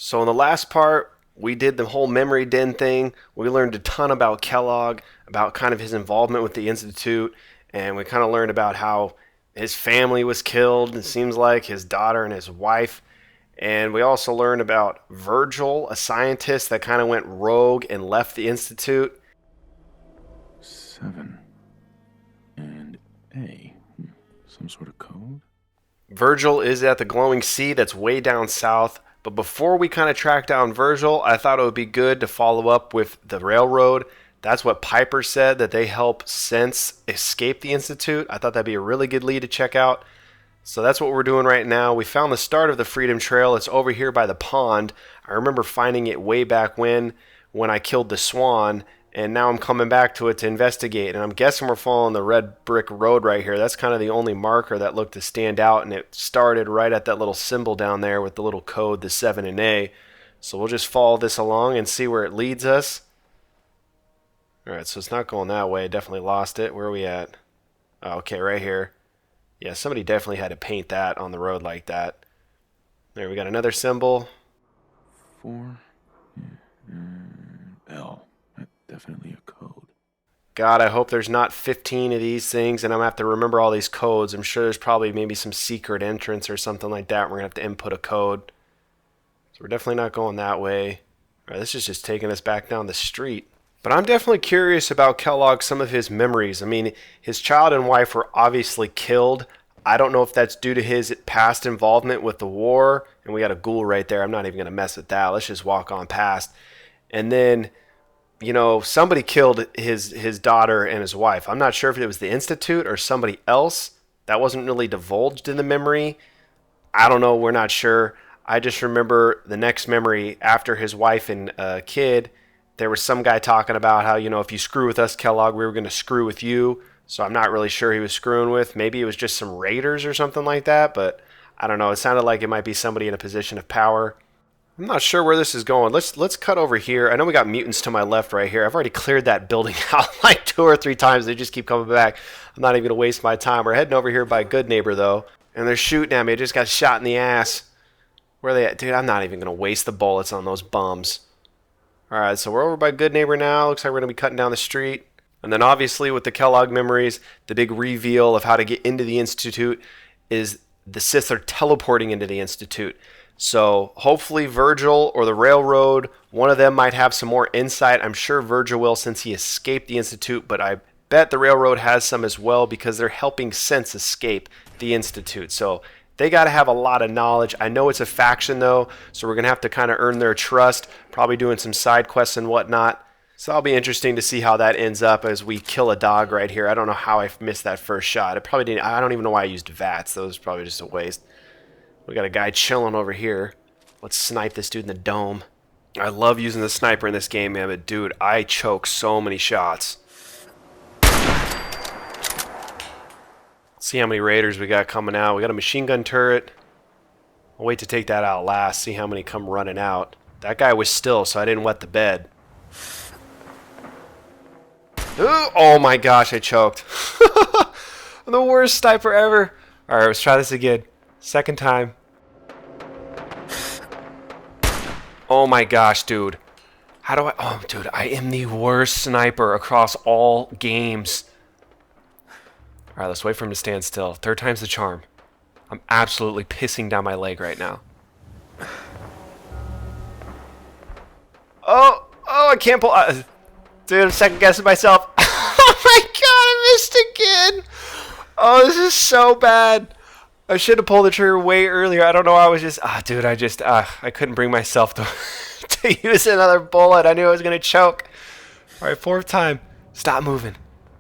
So in the last part, we did the whole memory den thing. We learned a ton about Kellogg, about kind of his involvement with the Institute, and we kind of learned about how his family was killed, it seems like, his daughter and his wife. And we also learned about Virgil, a scientist that kind of went rogue and left the Institute. 7 and A. Some sort of code? Virgil is at the glowing sea that's way down south. But before we kind of track down Virgil, I thought it would be good to follow up with the railroad. That's what Piper said, that they help synths escape the Institute. I thought that'd be a really good lead to check out. So that's what we're doing right now. We found the start of the Freedom Trail. It's over here by the pond. I remember finding it way back when I killed the swan, and now I'm coming back to it to investigate. And I'm guessing we're following the red brick road right here. That's kind of the only marker that looked to stand out, and it started right at that little symbol down there with the little code, the 7 and A. So we'll just follow this along and see where it leads us. Alright, so it's not going that way. Definitely lost it. Where are we at? Oh, okay, right here. Yeah, somebody definitely had to paint that on the road like that. There, we got another symbol. 4 L. Definitely a code. God, I hope there's not 15 of these things and I'm going to have to remember all these codes. I'm sure there's probably maybe some secret entrance or something like that. We're going to have to input a code. So we're definitely not going that way. All right, this is just taking us back down the street. But I'm definitely curious about Kellogg, some of his memories. I mean, his child and wife were obviously killed. I don't know if that's due to his past involvement with the war. And we got a ghoul right there. I'm not even going to mess with that. Let's just walk on past. And then, you know, somebody killed his daughter and his wife. I'm not sure if it was the Institute or somebody else. That wasn't really divulged in the memory. I don't know. We're not sure. I just remember the next memory after his wife and kid, there was some guy talking about how, you know, if you screw with us, Kellogg, we were going to screw with you. So I'm not really sure he was screwing with. Maybe it was just some raiders or something like that. But I don't know. It sounded like it might be somebody in a position of power. I'm not sure where this is going. Let's cut over here. I know we got mutants to my left right here. I've already cleared that building out like 2 or 3 times. They just keep coming back. I'm not even going to waste my time. We're heading over here by Goodneighbor, though. And they're shooting at me. I just got shot in the ass. Where are they at? Dude, I'm not even going to waste the bullets on those bums. Alright, so we're over by Goodneighbor now. Looks like we're going to be cutting down the street. And then obviously with the Kellogg memories, the big reveal of how to get into the Institute is the Sith are teleporting into the Institute. So hopefully Virgil or the Railroad, one of them might have some more insight. I'm sure Virgil will since he escaped the Institute, but I bet the Railroad has some as well because they're helping synths escape the Institute. So they got to have a lot of knowledge. I know it's a faction though, so we're going to have to kind of earn their trust, probably doing some side quests and whatnot. So that'll be interesting to see how that ends up as we kill a dog right here. I don't know how I missed that first shot. It probably didn't. I don't even know why I used VATS. That was probably just a waste. We got a guy chilling over here. Let's snipe this dude in the dome. I love using the sniper in this game, man, but dude, I choke so many shots. Let's see how many raiders we got coming out. We got a machine gun turret. I'll wait to take that out last, see how many come running out. That guy was still, so I didn't wet the bed. Ooh, oh my gosh, I choked. I'm the worst sniper ever. Alright, let's try this again. Second time. Oh my gosh, dude. How do I... Oh, dude, I am the worst sniper across all games. Alright, let's wait for him to stand still. 3rd time's the charm. I'm absolutely pissing down my leg right now. Oh, I can't pull... dude, I'm second guessing myself. Oh my god, I missed again. Oh, this is so bad. I should have pulled the trigger way earlier. I don't know. I was just... dude, I couldn't bring myself to, to use another bullet. I knew I was going to choke. All right, 4th time. Stop moving.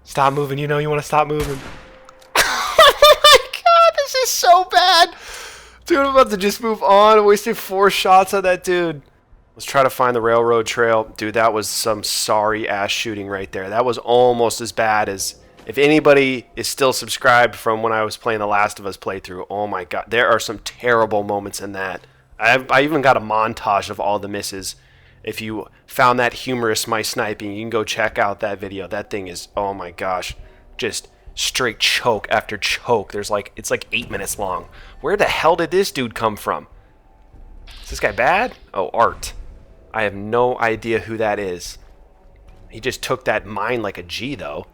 Stop moving. You know you want to stop moving. Oh my god, this is so bad. Dude, I'm about to just move on. I wasted 4 shots on that dude. Let's try to find the railroad trail. Dude, that was some sorry-ass shooting right there. That was almost as bad as... If anybody is still subscribed from when I was playing the Last of Us playthrough, oh my god, there are some terrible moments in that. I even got a montage of all the misses. If you found that humorous, my sniping, you can go check out that video. That thing is, oh my gosh, just straight choke after choke. It's like 8 minutes long. Where the hell did this dude come from? Is this guy bad? Oh, Art. I have no idea who that is. He just took that mine like a G, though.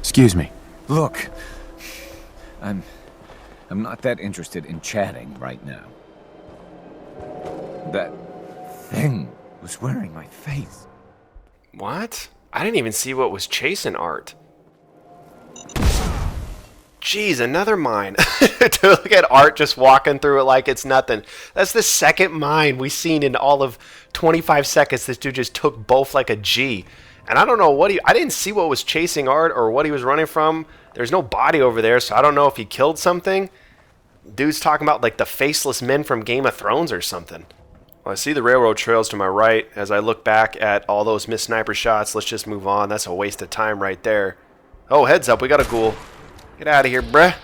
Excuse me. Look, I'm not that interested in chatting right now. That thing was wearing my face. What? I didn't even see what was chasing Art. Jeez, another mine. To look at Art just walking through it like it's nothing. That's the second mine we've seen in all of 25 seconds. This dude just took both like a G. And I don't know what I didn't see what was chasing Art or what he was running from. There's no body over there, so I don't know if he killed something. Dude's talking about like the faceless men from Game of Thrones or something. Well, I see the railroad trails to my right. As I look back at all those missed sniper shots, let's just move on. That's a waste of time right there. Oh, heads up, we got a ghoul. Get out of here, bruh.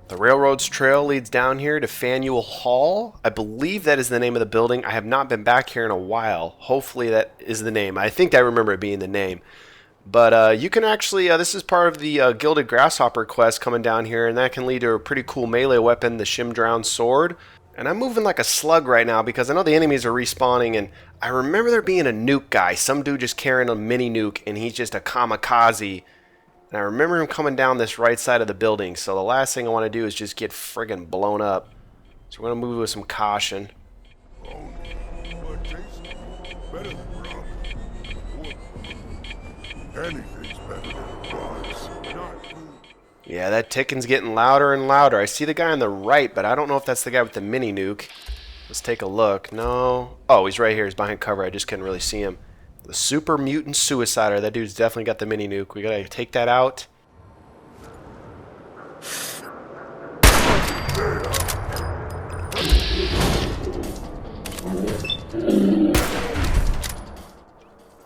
The railroad's trail leads down here to Faneuil Hall. I believe that is the name of the building. I have not been back here in a while. Hopefully that is the name. I think I remember it being the name. But you can actually, this is part of the Gilded Grasshopper quest coming down here, and that can lead to a pretty cool melee weapon, the Shimdrown Sword. And I'm moving like a slug right now because I know the enemies are respawning, and I remember there being a nuke guy, some dude just carrying a mini nuke, and he's just a kamikaze. And I remember him coming down this right side of the building, so the last thing I want to do is just get friggin' blown up. So we're going to move with some caution. Yeah, that ticking's getting louder and louder. I see the guy on the right, but I don't know if that's the guy with the mini nuke. Let's take a look. No. Oh, he's right here. He's behind cover. I just couldn't really see him. The super mutant suicider. That dude's definitely got the mini nuke. We gotta take that out.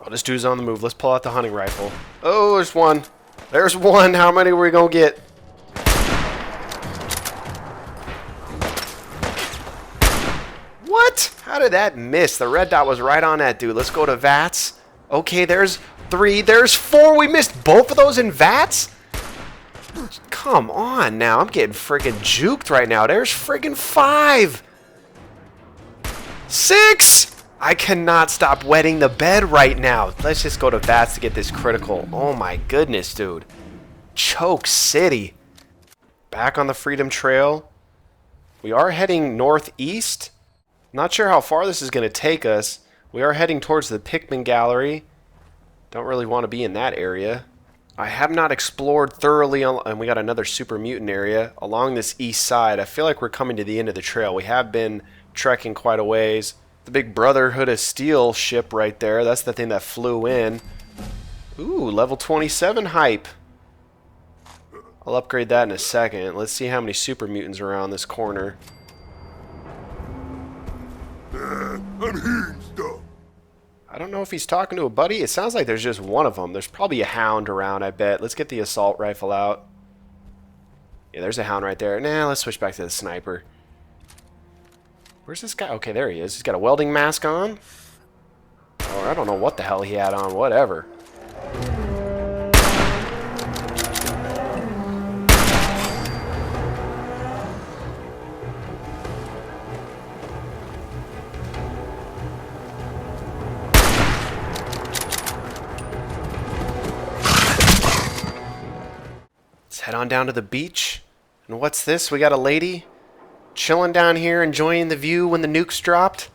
Oh, this dude's on the move. Let's pull out the hunting rifle. Oh, there's one. There's one. How many are we gonna get? What? How did that miss? The red dot was right on that dude. Let's go to VATS. Okay, there's 3. There's 4. We missed both of those in VATS? Come on now. I'm getting friggin' juked right now. There's friggin' 5. 6. I cannot stop wetting the bed right now. Let's just go to VATS to get this critical. Oh my goodness, dude. Choke City. Back on the Freedom Trail. We are heading northeast. Not sure how far this is going to take us. We are heading towards the Pikmin Gallery. Don't really want to be in that area. I have not explored thoroughly, and we got another super mutant area along this east side. I feel like we're coming to the end of the trail. We have been trekking quite a ways. The big Brotherhood of Steel ship right there. That's the thing that flew in. Ooh, level 27 hype. I'll upgrade that in a second. Let's see how many super mutants are around this corner. I'm hearing stuff. I don't know if he's talking to a buddy. It sounds like there's just one of them. There's probably a hound around, I bet. Let's get the assault rifle out. Yeah, there's a hound right there. Nah, let's switch back to the sniper. Where's this guy? Okay, there he is. He's got a welding mask on. Or I don't know what the hell he had on. Whatever. Head on down to the beach. And what's this? We got a lady chilling down here enjoying the view when the nukes dropped.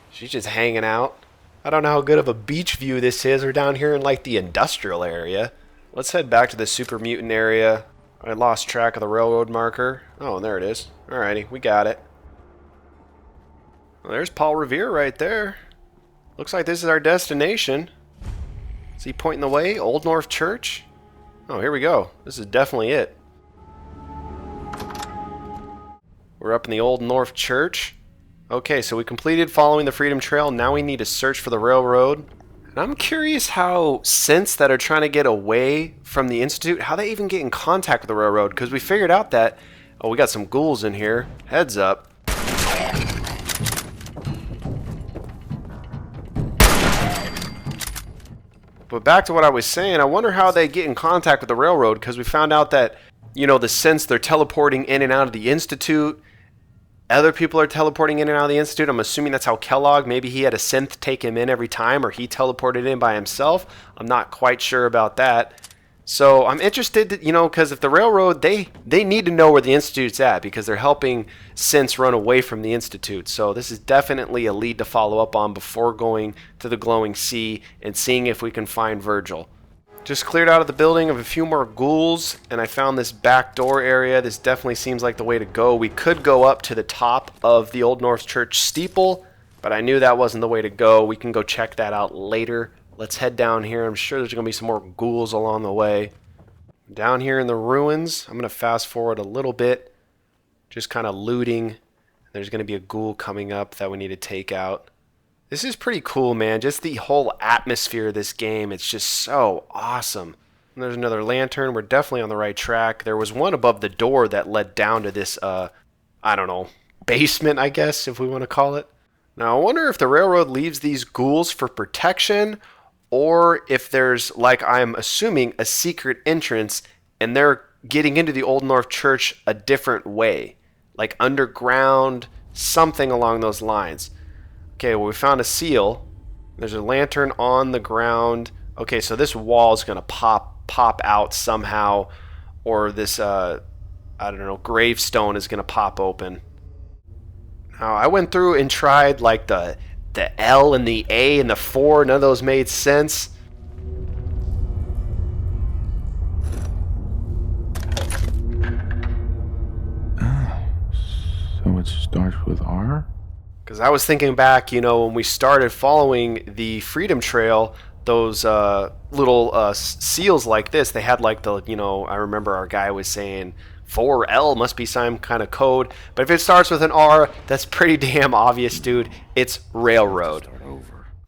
She's just hanging out. I don't know how good of a beach view this is. We're down here in like the industrial area. Let's head back to the super mutant area. I lost track of the railroad marker. Oh, there it is. Alrighty, we got it. Well, there's Paul Revere right there. Looks like this is our destination. Is he pointing the way? Old North Church? Oh, here we go. This is definitely it. We're up in the Old North Church. Okay, so we completed following the Freedom Trail. Now we need to search for the railroad. And I'm curious how synths that are trying to get away from the Institute, how they even get in contact with the railroad. Because we figured out that... Oh, we got some ghouls in here. Heads up. But back to what I was saying, I wonder how they get in contact with the railroad, because we found out that, the synths, they're teleporting in and out of the Institute. Other people are teleporting in and out of the Institute. I'm assuming that's how Kellogg, maybe he had a synth take him in every time, or he teleported in by himself. I'm not quite sure about that. So I'm interested, because if the railroad, they need to know where the Institute's at, because they're helping synths run away from the Institute. So this is definitely a lead to follow up on before going to the glowing sea and seeing if we can find Virgil. Just cleared out of the building of a few more ghouls, and I found this back door area. This definitely seems like the way to go. We could go up to the top of the Old North Church steeple, but I knew that wasn't the way to go. We can go check that out later. Let's head down here. I'm sure there's going to be some more ghouls along the way. Down here in the ruins, I'm going to fast forward a little bit, just kind of looting. There's going to be a ghoul coming up that we need to take out. This is pretty cool, man. Just the whole atmosphere of this game. It's just so awesome. And there's another lantern. We're definitely on the right track. There was one above the door that led down to this, basement, I guess, if we want to call it. Now, I wonder if the railroad leaves these ghouls for protection, or if there's, like I'm assuming, a secret entrance and they're getting into the Old North Church a different way. Like underground, something along those lines. Okay, well, we found a seal. There's a lantern on the ground. Okay, so this wall is going to pop out somehow, or this, gravestone is going to pop open. Now, I went through and tried, like, the L and the A and the 4. None of those made sense. So it starts with R? Because I was thinking back, when we started following the Freedom Trail, those little seals like this, they had like the, I remember our guy was saying 4L must be some kind of code. But if it starts with an R, that's pretty damn obvious, dude. It's railroad.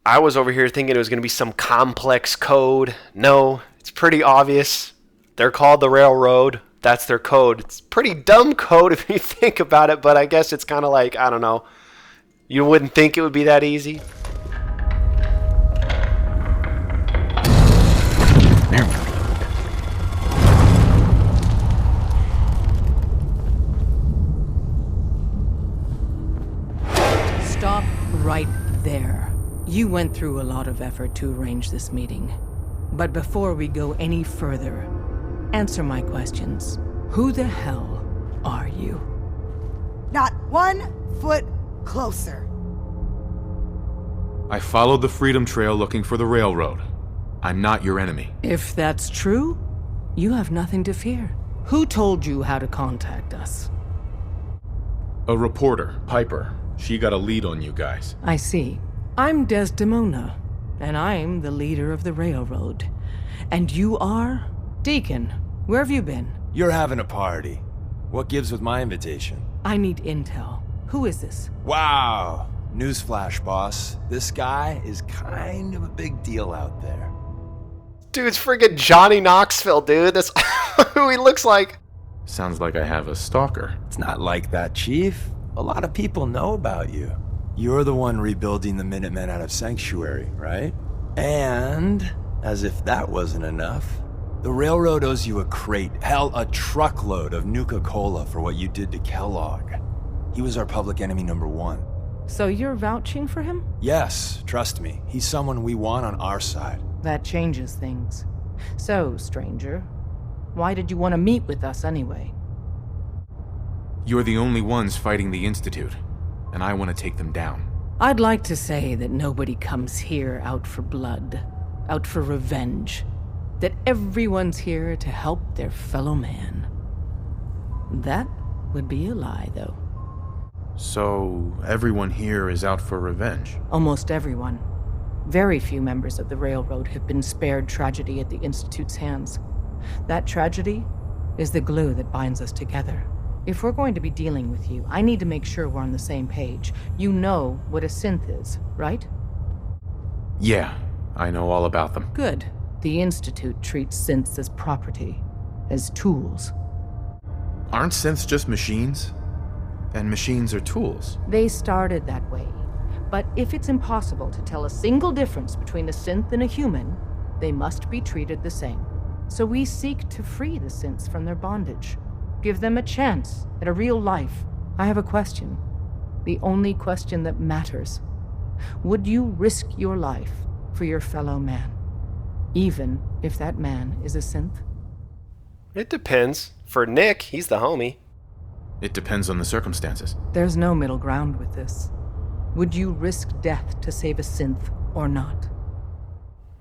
I was over here thinking it was going to be some complex code. No, it's pretty obvious. They're called the railroad. That's their code. It's pretty dumb code if you think about it, but I guess it's kind of like, I don't know. You wouldn't think it would be that easy? There we go. Stop right there. You went through a lot of effort to arrange this meeting. But before we go any further, answer my questions. Who the hell are you? Not 1 foot closer. I followed the Freedom Trail looking for the railroad. I'm not your enemy. If that's true, you have nothing to fear. Who told you how to contact us? A reporter, Piper. She got a lead on you guys. I see. I'm Desdemona, and I'm the leader of the railroad. And you are? Deacon, where have you been? You're having a party. What gives with my invitation? I need intel. Who is this? Wow. Newsflash, boss. This guy is kind of a big deal out there. Dude, it's friggin' Johnny Knoxville, dude. That's who he looks like. Sounds like I have a stalker. It's not like that, Chief. A lot of people know about you. You're the one rebuilding the Minutemen out of Sanctuary, right? And, as if that wasn't enough, the railroad owes you a crate, hell, a truckload of Nuka-Cola for what you did to Kellogg. He was our public enemy #1. So you're vouching for him? Yes, trust me. He's someone we want on our side. That changes things. So, stranger, why did you want to meet with us anyway? You're the only ones fighting the Institute, and I want to take them down. I'd like to say that nobody comes here out for blood, out for revenge. That everyone's here to help their fellow man. That would be a lie, though. So, everyone here is out for revenge? Almost everyone. Very few members of the railroad have been spared tragedy at the Institute's hands. That tragedy is the glue that binds us together. If we're going to be dealing with you, I need to make sure we're on the same page. You know what a synth is, right? Yeah, I know all about them. Good. The Institute treats synths as property, as tools. Aren't synths just machines? And machines are tools. They started that way. But if it's impossible to tell a single difference between a synth and a human, They must be treated the same. So we seek to free the synths from their bondage. Give them a chance at a real life. I have a question. The only question that matters. Would you risk your life for your fellow man? Even if that man is a synth? It depends. For Nick, he's the homie. It depends on the circumstances. There's no middle ground with this. Would you risk death to save a synth or not?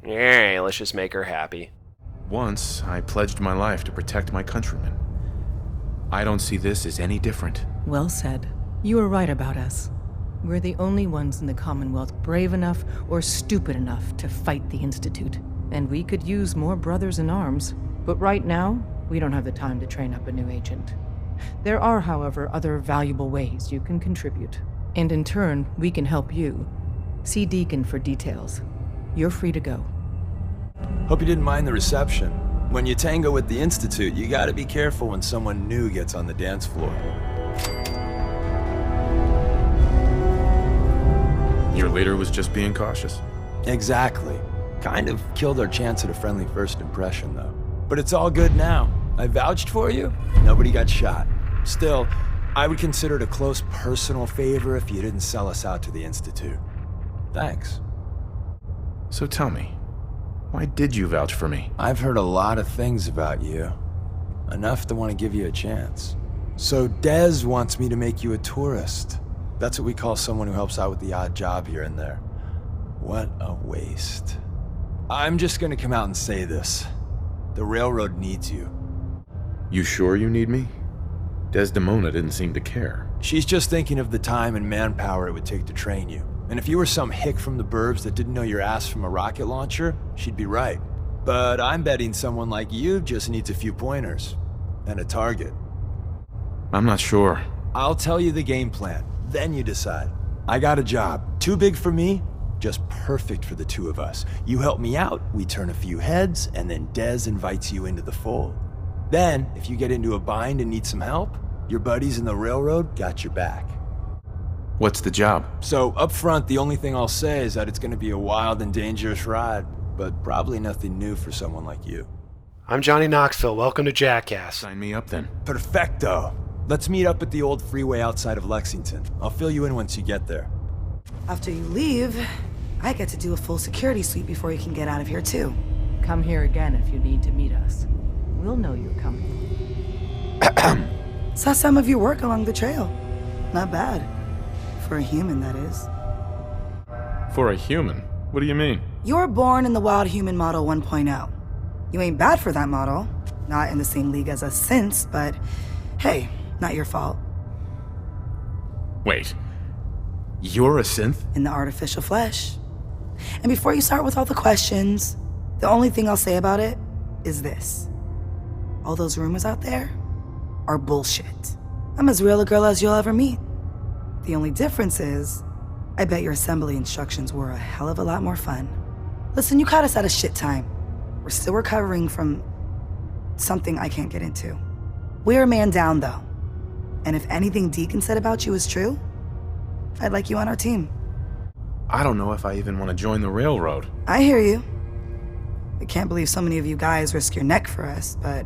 Yeah, let's just make her happy. Once, I pledged my life to protect my countrymen. I don't see this as any different. Well said. You were right about us. We're the only ones in the Commonwealth brave enough or stupid enough to fight the Institute. And we could use more brothers in arms. But right now, we don't have the time to train up a new agent. There are, however, other valuable ways you can contribute. And in turn, we can help you. See Deacon for details. You're free to go. Hope you didn't mind the reception. When you tango with the Institute, you gotta be careful when someone new gets on the dance floor. Your leader was just being cautious. Exactly. Kind of killed our chance at a friendly first impression, though. But it's all good now. I vouched for you. Nobody got shot. Still, I would consider it a close personal favor if you didn't sell us out to the Institute. Thanks. So tell me, why did you vouch for me? I've heard a lot of things about you. Enough to want to give you a chance. So Dez wants me to make you a tourist. That's what we call someone who helps out with the odd job here and there. What a waste. I'm just gonna come out and say this. The railroad needs you. You sure you need me? Desdemona didn't seem to care. She's just thinking of the time and manpower it would take to train you. And if you were some hick from the burbs that didn't know your ass from a rocket launcher, she'd be right. But I'm betting someone like you just needs a few pointers. And a target. I'm not sure. I'll tell you the game plan, then you decide. I got a job. Too big for me, just perfect for the two of us. You help me out, we turn a few heads, and then Dez invites you into the fold. Then, if you get into a bind and need some help, your buddies in the railroad got your back. What's the job? So, up front, the only thing I'll say is that it's gonna be a wild and dangerous ride, but probably nothing new for someone like you. I'm Johnny Knoxville. Welcome to Jackass. Sign me up then. Perfecto! Let's meet up at the old freeway outside of Lexington. I'll fill you in once you get there. After you leave, I get to do a full security sweep before you can get out of here, too. Come here again if you need to meet us. We'll know you're coming. Saw some of your work along the trail. Not bad. For a human, that is. For a human? What do you mean? You were born in the Wild Human Model 1.0. You ain't bad for that model. Not in the same league as us synths, but hey, not your fault. Wait. You're a synth? In the artificial flesh. And before you start with all the questions, the only thing I'll say about it is this. All those rumors out there are bullshit. I'm as real a girl as you'll ever meet. The only difference is, I bet your assembly instructions were a hell of a lot more fun. Listen, you caught us at a shit time. We're still recovering from something I can't get into. We're a man down, though. And if anything Deacon said about you is true, I'd like you on our team. I don't know if I even want to join the railroad. I hear you. I can't believe so many of you guys risk your neck for us, but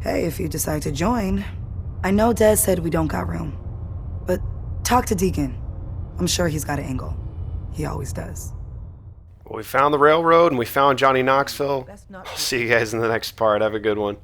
hey, if you decide to join, I know Dez said we don't got room, but talk to Deacon. I'm sure he's got an angle. He always does. Well, we found the railroad and we found Johnny Knoxville. I'll see you guys in the next part. Have a good one.